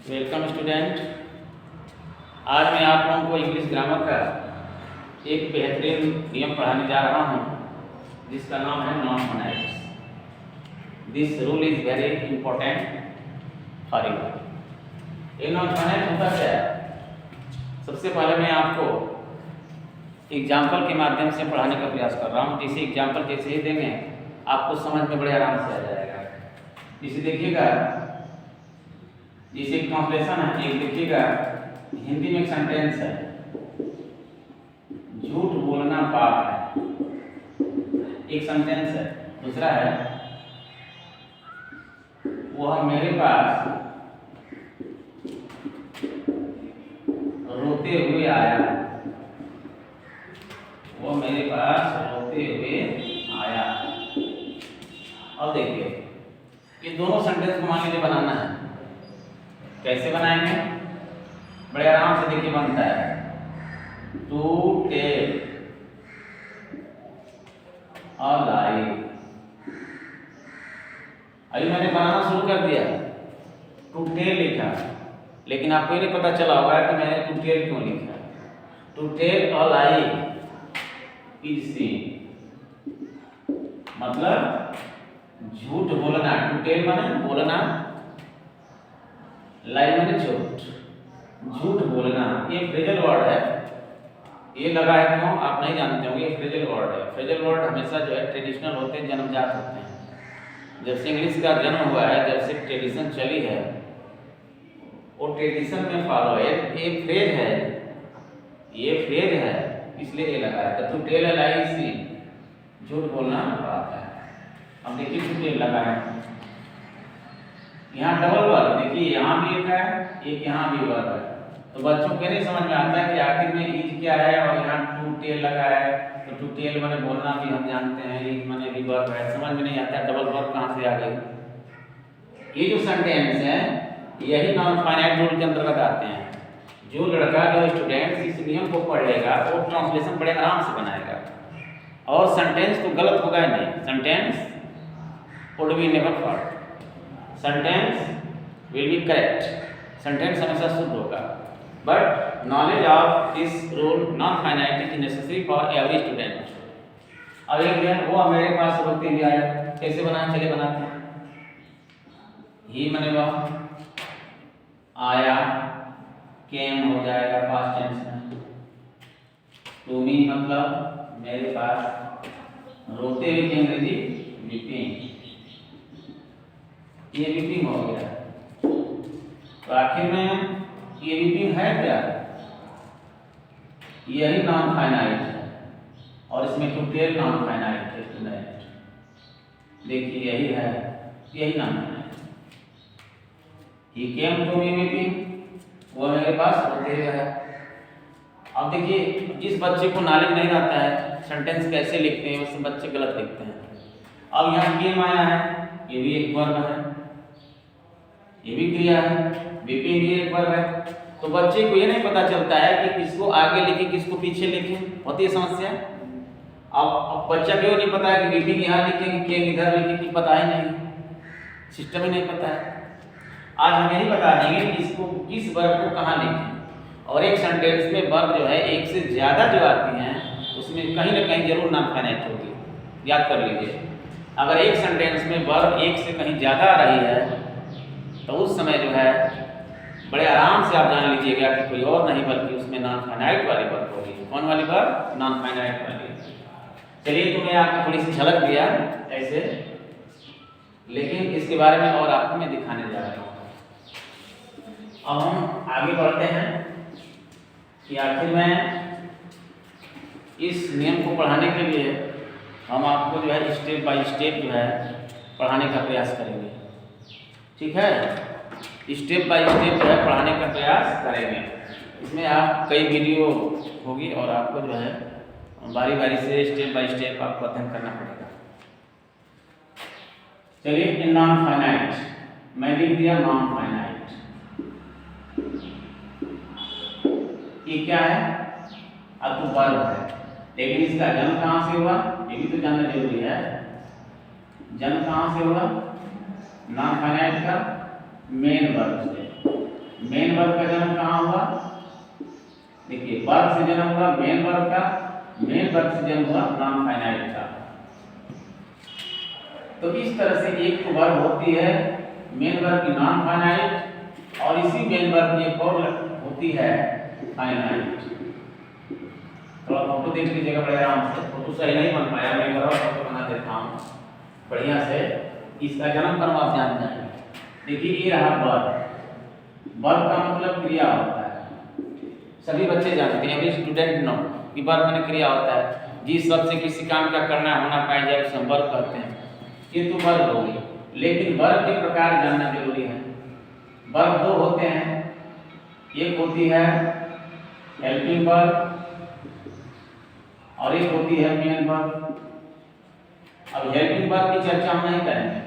Welcome student. आज मैं आप लोगों को इंग्लिश ग्रामर का एक बेहतरीन नियम पढ़ाने जा रहा हूँ जिसका नाम है non phonetics. This rule is very important for you. ये नॉन फोनेटिक्स होता क्या है? सबसे पहले मैं आपको एग्जाम्पल के माध्यम से पढ़ाने का प्रयास कर रहा हूँ। जैसे एग्जाम्पल जैसे ही देंगे आपको समझ में बड़े आराम से आ जाएगा। इसे देखिएगा, जैसे ट्रांसलेशन है, एक देखिएगा हिंदी में एक सेंटेंस है, झूठ बोलना पाप है, एक सेंटेंस है। दूसरा है वह मेरे पास रोते हुए आया, वो मेरे पास रोते हुए आया। अब देखिए ये दोनों सेंटेंस को मान लीजिए बनाना है। कैसे बनाएंगे? बड़े आराम से देखिए बनता है। टू टेल अ लाई। अभी मैंने बनाना शुरू कर दिया, टू टेल लिखा, लेकिन आपको ये नहीं पता चला होगा कि मैंने टू टेल क्यों लिखा। To tell a lie is sin, मतलब झूठ बोलना। टू टेल माने बोलना, लाई माने झूठ, झूठ बोलना। ये फ्रेजल वर्ड है। ये लगा है क्यों आप नहीं जानते होंगे, ये फ्रेजल वर्ड है। फ्रेजल वर्ड हमेशा जो है ट्रेडिशनल होते हैं, जन्मजात होते हैं। जब से इंग्लिश का जन्म हुआ है, जब से ट्रेडिशन चली है, वो ट्रेडिशन में फॉलो है। ये फ्रेज है, ये फ्रेज है, इसलिए ये लगा है। तो टू टेल अ लाई सी, झूठ बोलना बात है। अब देखिए टू टेल लगा है, यहाँ डबल वर्ब, देखिए यहाँ भी एक है, एक यहाँ भी वर्ब है। तो बच्चों को नहीं समझ में आता है कि आखिर में इज क्या है, और यहाँ टू टेल लगा है। तो टू टेल माने बोलना भी हम जानते हैं, इज माने भी वर्ब है। समझ में नहीं आता है डबल वर्ब कहाँ से आ गई। ये जो सेंटेंस है यही नॉन फाइनाइट रूल के अंतर्गत आते हैं। जो लड़का, जो स्टूडेंट इस नियम को पढ़ लेगा वो ट्रांसलेशन बड़े आराम से बनाएगा और सेंटेंस तो गलत होगा नहीं। Sentence would be never fault, sentence will be correct, sentence हमेशा शुद्ध होगा। But knowledge of this rule non finite is necessary for every student. अब एक है वो मेरे पास रोते हुए आया, कैसे बनाए चलिए बनाते हैं। ही माने वह, आया केम हो जाएगा पास्ट टेंस में, टू मी मतलब मेरे पास, रोते हुए की अंग्रेजी वीपिंग, ये वीपिंग हो गया। तो आखिर में ये वीपिंग है क्या? यही नॉन फाइनाइट है, और इसमें टू टेल नॉन फाइनाइट है स्टूडेंट। देखिए यही है, यही non finite. He came to me weeping, वो मेरे पास रोते हुए है। अब देखिए जिस बच्चे को नॉलेज नहीं रहता है सेंटेंस कैसे लिखते हैं, उससे बच्चे गलत लिखते हैं। अब यहाँ केम आया है, ये भी एक वर्ब है, ये भी क्रिया है, वीपिंग भी एक वर्ब है। तो बच्चे को ये नहीं पता चलता है कि किसको आगे लिखे किसको पीछे लिखे, होती है समस्या। अब बच्चा क्यों नहीं पता है कि वीपिंग यहाँ लिखे कि केम इधर लिखे, कि पता ही नहीं, सिस्टम ही नहीं पता है। आज हम यही बता देंगे कि इसको किस वर्ब को कहाँ लिखें। और एक सेंटेंस में वर्ब जो है एक से ज़्यादा जो आती हैं उसमें कहीं ना कहीं जरूर नॉन फाइनाइट होगी, याद कर लीजिए। अगर एक सेंटेंस में वर्ब एक से कहीं ज़्यादा आ रही है तो उस समय जो है बड़े आराम से आप जान लीजिएगा कि कोई और नहीं बल्कि उसमें नॉन फाइनाइट वाली वर्ब होगी। कौन वाली वर्ब? नॉन फाइनाइट वाली। चलिए तो मैं आपको थोड़ी सी झलक दिया ऐसे, लेकिन इसके बारे में और आपको मैं दिखाने जा रहा हूँ। अब हम आगे बढ़ते हैं कि आखिर में इस नियम को पढ़ाने के लिए हम आपको जो है स्टेप बाय स्टेप जो है पढ़ाने का प्रयास करेंगे। ठीक है, स्टेप बाय स्टेप जो है पढ़ाने का प्रयास करेंगे। इसमें आप कई वीडियो होगी और आपको जो है बारी बारी से स्टेप बाय स्टेप आपको अध्ययन करना पड़ेगा। चलिए इन नॉन फाइनाइट, मैं लिख दिया नॉन फाइनाइट। ये क्या है? अब तो वर्ब है, लेकिन इसका जन्म कहाँ से हुआ ये भी तो जानना जरूरी है। जन्म कहाँ से हुआ? नॉन फाइनाइट का मेन वर्ब से। मेन वर्ब का जन्म कहाँ हुआ? देखिए वर्ब से जन्म हुआ मेन वर्ब का, मेन वर्ब से जन्म हुआ नॉन फाइनाइट का। तो इस तरह से एक तो वर्ब होती है मेन वर्ब की नॉन फाइनाइट, और इसी मेन वर्ब की एक और होती है फाइनाइट। थोड़ा फोटो देख लीजिएगा बड़े आराम से, फोटो सही नहीं बन पाया, मैं बड़ा फोटो बना देता हूँ बढ़िया से, इसका जन्म कर्म आप जान जाएंगे। देखिए ये रहा वर्ब। वर्ब का मतलब क्रिया होता है, सभी बच्चे जानते हैं, एवरी स्टूडेंट नो कि वर्ब माने क्रिया होता है। जिस शब्द से किसी काम का करना होना पाया जाए उसे वर्ब कहते हैं। ये तो वर्ब हो गई, लेकिन वर्ब के प्रकार जानना जरूरी है। वर्ब दो होते हैं, एक होती है हेल्पिंग वर्ब और एक होती है मेन वर्ब। अब हेल्पिंग वर्ब की चर्चा हम नहीं करेंगे,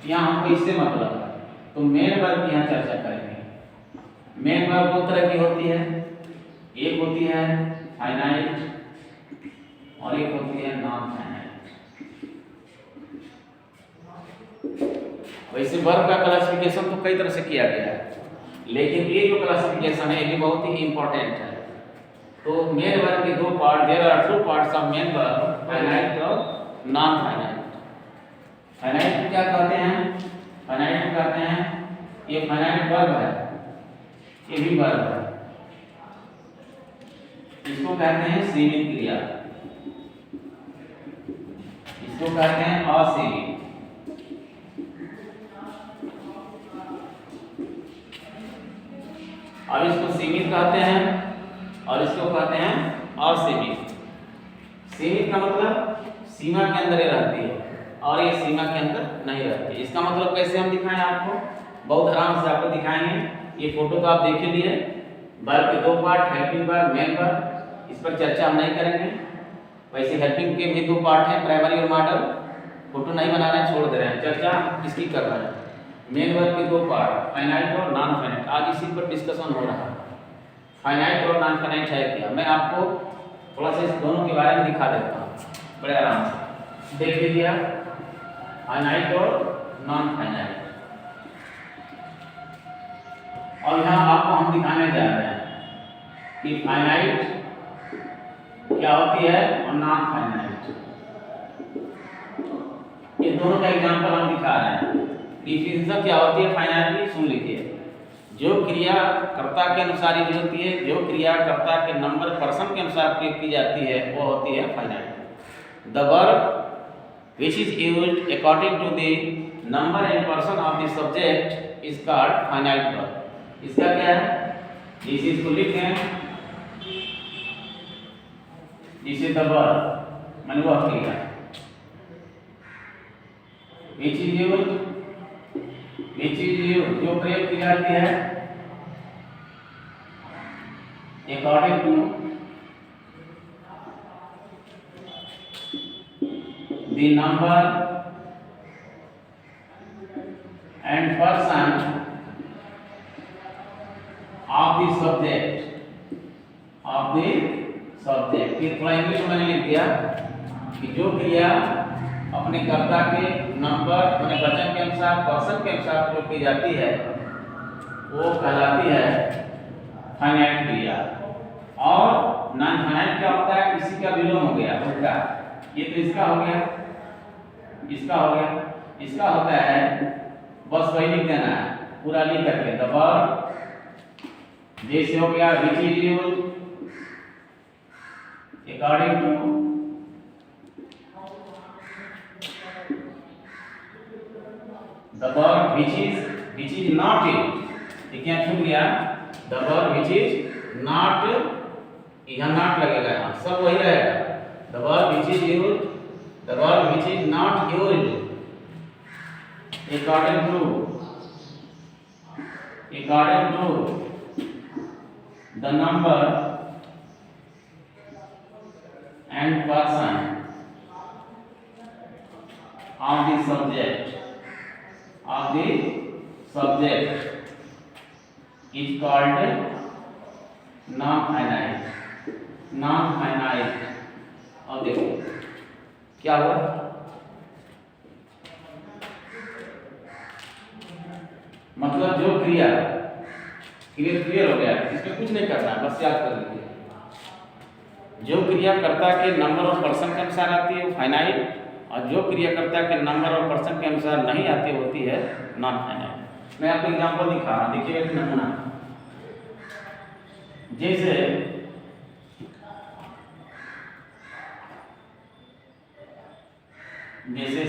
यहाँ हमको इससे मतलब है, तो मेन वर्ब की यहाँ चर्चा करेंगे। मेन वर्ब दो तरह की होती है, एक होती है फाइनाइट और एक होती है नॉन फाइनाइट। वैसे वर्ब का क्लासिफिकेशन तो कई तरह से किया गया है, लेकिन ये जो क्लासिफिकेशन है ये बहुत ही इंपॉर्टेंट है। तो मेन वर्ब के दो part, there are two parts of main verb, finite और नॉन फाइनाइट। फाइनाइट को क्या कहते हैं? फाइनाइट को कहते हैं, ये फाइनाइट वर्ब है, ये भी वर्ब है, इसको कहते हैं सीमित क्रिया, इसको कहते हैं असीमित। अब इसको सीमित कहते हैं और इसको कहते हैं असीमित। सीमित का मतलब सीमा के अंदर ही रहती है और ये सीमा के अंदर नहीं रहती। इसका मतलब कैसे हम दिखाएं आपको? बहुत आराम से आपको दिखाएंगे। ये फोटो तो आप देख ही लिए। वर्ब के दो part, helping verb, main verb, इस पर चर्चा हम नहीं करेंगे। वैसे हेल्पिंग के भी दो पार्ट हैं, प्राइमरी और मॉडल। फोटो नहीं बना रहे हैं, छोड़ दे रहे हैं, चर्चा किसकी कर रहे हैं? मेन वर्ब के दो पार्ट, फाइनाइट और नॉन फाइनाइट। आज इसी पर डिस्कशन हो रहा है, फाइनाइट और नॉन फाइनाइट है क्या। मैं आपको थोड़ा सा इस दोनों के बारे में दिखा देता हूँ बड़े आराम से। देख लीजिए फाइनाइट और नॉन फाइनाइट। और यहाँ आपको हम दिखाने जा रहे हैं कि फाइनाइट क्या होती है और नॉन फाइनाइट। ये दोनों का एग्जांपल हम दिखा रहे हैं। डिफिनेशन क्या होती है फाइनाइट की, सुन लीजिए। जो क्रिया कर्ता के अनुसार ही होती है, जो क्रिया कर्ता के नंबर पर्सन के अनुसार प्रयोग की जाती है वो होती है finite. The verb which is used according to the number and person of the subject is called finite verb। इसका क्या है? इस चीज को लिखें, जिसे द वर्ब मैंने वह क्रिया which is used जो प्रयोग की जाती है according to the number and person of the subject फिर थोड़ा इंग्लिश में मैंने लिख दिया कि जो क्रिया अपने कर्ता के नंबर, अपने वचन के अनुसार, पर्सन के अनुसार प्रयोग की जाती है वो कहलाती है फाइनाइट क्रिया। और नॉन फाइनाइट क्या होता है? इसी का विलोम हो गया उल्टा। ये तो इसका हो गया, इसका हो गया, इसका होता है बस वही लिख देना है पूरा लिख करके। द वर्ब जैसे हो गया which is used according to the verb which is not used। ठीक है, छूट गया the verb which is not, यहाँ not लगेगा, यहाँ सब वही रहेगा। the verb which is used, the verb which is not used according to the number and person of the subject is called non-finite। अब देखो क्या हुआ? मतलब जो क्रिया क्लियर हो गया, इसमें कुछ नहीं करना है, बस याद कर लीजिए। जो क्रियाकर्ता के नंबर और पर्सन के अनुसार आती है वो फाइनाइट, और जो क्रियाकर्ता के नंबर और पर्सन के अनुसार नहीं आती होती है नॉन फाइनाइट। मैं आपको एग्जांपल दिखा रहा हूँ, देखिए एक नमूना। जैसे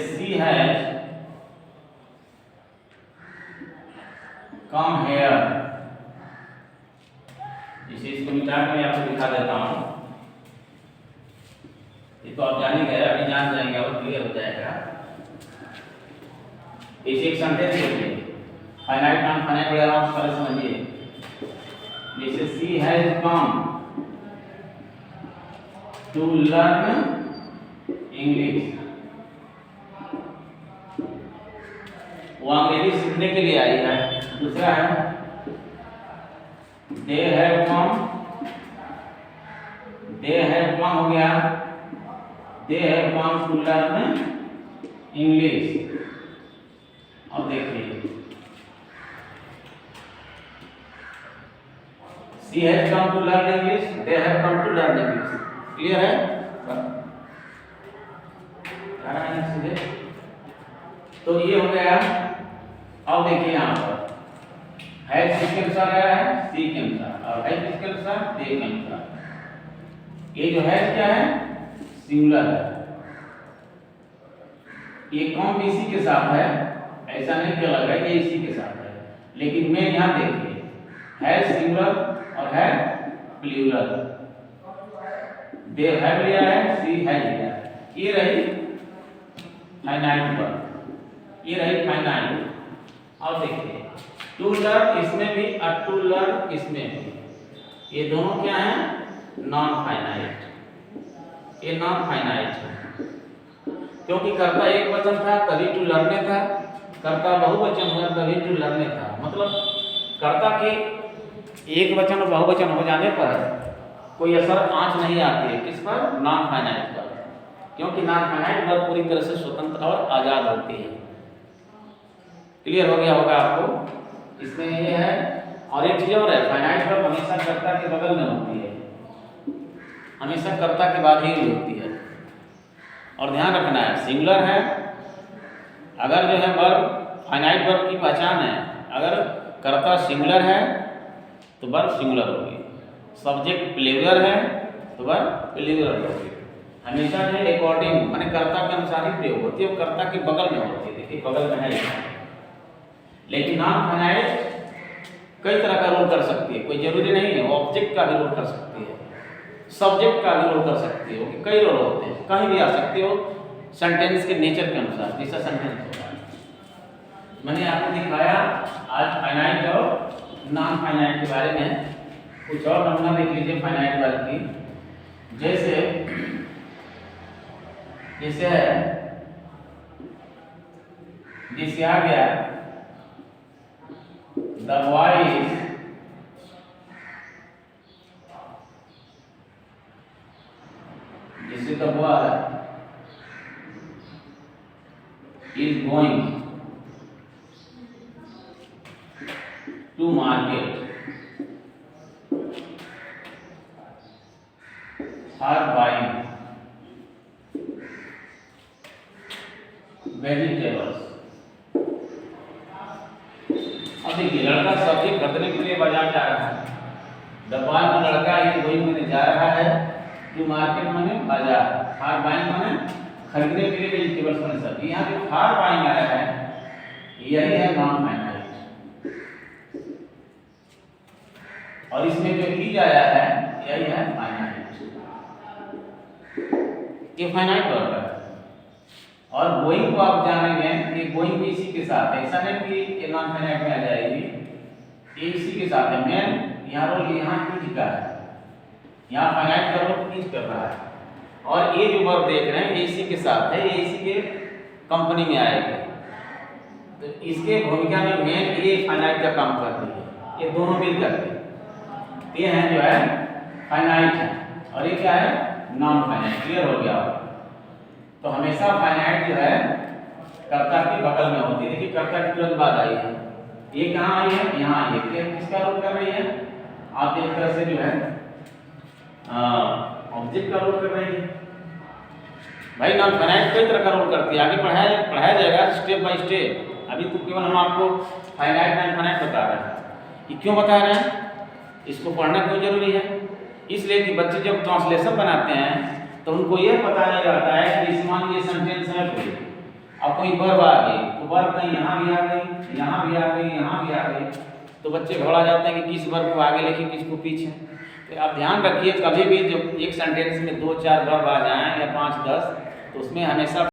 सी हैज कम हेयर, जैसे इसको मिटा के मैं आपको दिखा देता हूँ। ये तो आप जान ही गए, अभी जान जाएंगे और क्लियर हो जाएगा। इसे एक सेंटेंस देखिए, फाइनाइट नॉन फाइनाइट वगैरह आप पहले समझिए। जैसे she has come to learn English, वो अंग्रेजी सीखने के लिए आई है। दूसरा है दे हैव कम हो गया, they have come to learn English. अब देखिए she has come to learn English, they have come to learn English. Clear है? सीधे तो ये हो गया। अब देखिए यहाँ पर हैज किसके अनुसार आया है? सी के अनुसार, और हैज किसके अनुसार? दे के अनुसार। ये जो हैज क्या है? सिंगुलर है। ये कौन भी इसी के साथ है, ऐसा नहीं कि अलग है, ये इसी के साथ है। लेकिन मैं यहाँ देखिए हैज सिंगुलर और है प्लूरल, दे हैव लिया है, सी हैज लिया है। ये रही फाइनाइट वर्ब, ये रही फाइनाइट। और देखिए टू लर्न इसमें भी और टू लर्न इसमें भी, ये दोनों क्या हैं? Non finite. ये नॉन फाइनाइट है क्योंकि कर्ता एक वचन था तभी टू लर्ने था, कर्ता बहुवचन हुआ तभी टू लर्ने था। मतलब कर्ता के एक वचन और बहुवचन हो जाने पर कोई असर आंच नहीं आती है किस पर? नॉन फाइनाइट पर, क्योंकि नॉन फाइनाइट वर्ब पूरी तरह से स्वतंत्र और आज़ाद होती है। क्लियर हो गया होगा आपको? इसमें ये है। और एक चीज़ और है, फाइनाइट वर्ब हमेशा कर्ता के बगल में होती है, हमेशा कर्ता के बाद ही होती है। और ध्यान रखना है सिंगुलर है, अगर जो है वर्ब फाइनाइट वर्ब की पहचान है, अगर कर्ता सिंगुलर है तो वर्ब सिंगुलर होगी, सब्जेक्ट प्लूरल है तो वर्ब प्लूरल होगी। हमेशा जो अकॉर्डिंग माने कर्ता के अनुसार ही प्रयोग होती है, वो कर्ता के बगल में होती है। देखिए बगल में है। लेकिन नॉन फाइनाइट कई तरह का रोल कर सकती है, कोई जरूरी नहीं है। वो ऑब्जेक्ट का भी रोल कर सकती है, सब्जेक्ट का भी रोल कर सकती है, कई रोल होते हैं, कहीं भी आ सकती हो सेंटेंस के नेचर के अनुसार, जैसा सेंटेंस होगा। मैंने आपको दिखाया आज फाइनाइट और नॉन फाइनाइट के बारे में। कुछ और नमूना देख लीजिए फाइनाइट वर्ब की। जैसे आ गया द वॉइस जिसे the boy is going to market for buying vegetables. अब देखिए लड़का सब्जी खरीदने के लिए बाजार जा रहा है। द बॉय में लड़का ही गोइंग में जा रहा है टू मार्केट माने बाजार, फॉर बाइंग माने खरीदने के लिए वेजिटेबल्स माने सब्जी। यहाँ पे फॉर बाइंग आया है, यही है नॉन फाइनाइट। और इसमें जो इज आया है यही है फाइनाइट। ये फाइनाइट वर्ब है। और गोइंग को आप जानेंगे कि गोइंग भी इसी के साथ है, ऐसा नहीं कि ये नॉन फाइनाइट में आ जाएगी, ये इसी के साथ है। मेन यहाँ रोल यहाँ इज का है, यहाँ फाइनाइट का रोल इज कर रहा है। और ये जो वर्ब देख रहे हैं ये इसी के साथ है, ये इसी के कंपनी में आएगी। तो इसके भूमिका में मेन ये फाइनाइट का काम करती है, ये दोनों मिल करके ये है जो है फाइनाइट है, और ये क्या है? Non finite. क्लियर हो गया? तो हमेशा फाइनाइट जो है कर्ता के बगल में होती है। देखिए कर्ता की तुरंत बाद आई है, ये कहाँ आई है, यहाँ आई है। क्या किसका रोल कर रही है, आप एक तरह से जो है ऑब्जेक्ट का रोल कर रही है। भाई नॉन फाइनाइट कई तरह का रोल करती है, आगे पढ़ाया जाएगा स्टेप बाय स्टेप। अभी तो केवल हम आपको फाइनाइट नॉन फाइनाइट बता रहे हैं। ये क्यों बता रहे हैं, इसको पढ़ना क्यों जरूरी है, इसलिए कि बच्चे जब ट्रांसलेशन बनाते हैं तो उनको ये पता नहीं रहता है कि इस मान ये सेंटेंस है कोई, अब कोई वर्ब आ गई तो वर्ब कहीं यहाँ भी आ गई, यहाँ भी आ गई, यहाँ भी आ गई, तो बच्चे घबरा जाते हैं कि किस वर्ब को आगे लिखें किसको पीछे। तो आप ध्यान रखिए, कभी भी जब एक सेंटेंस में 2-4 वर्ब आ जाएं या 5-10 तो उसमें हमेशा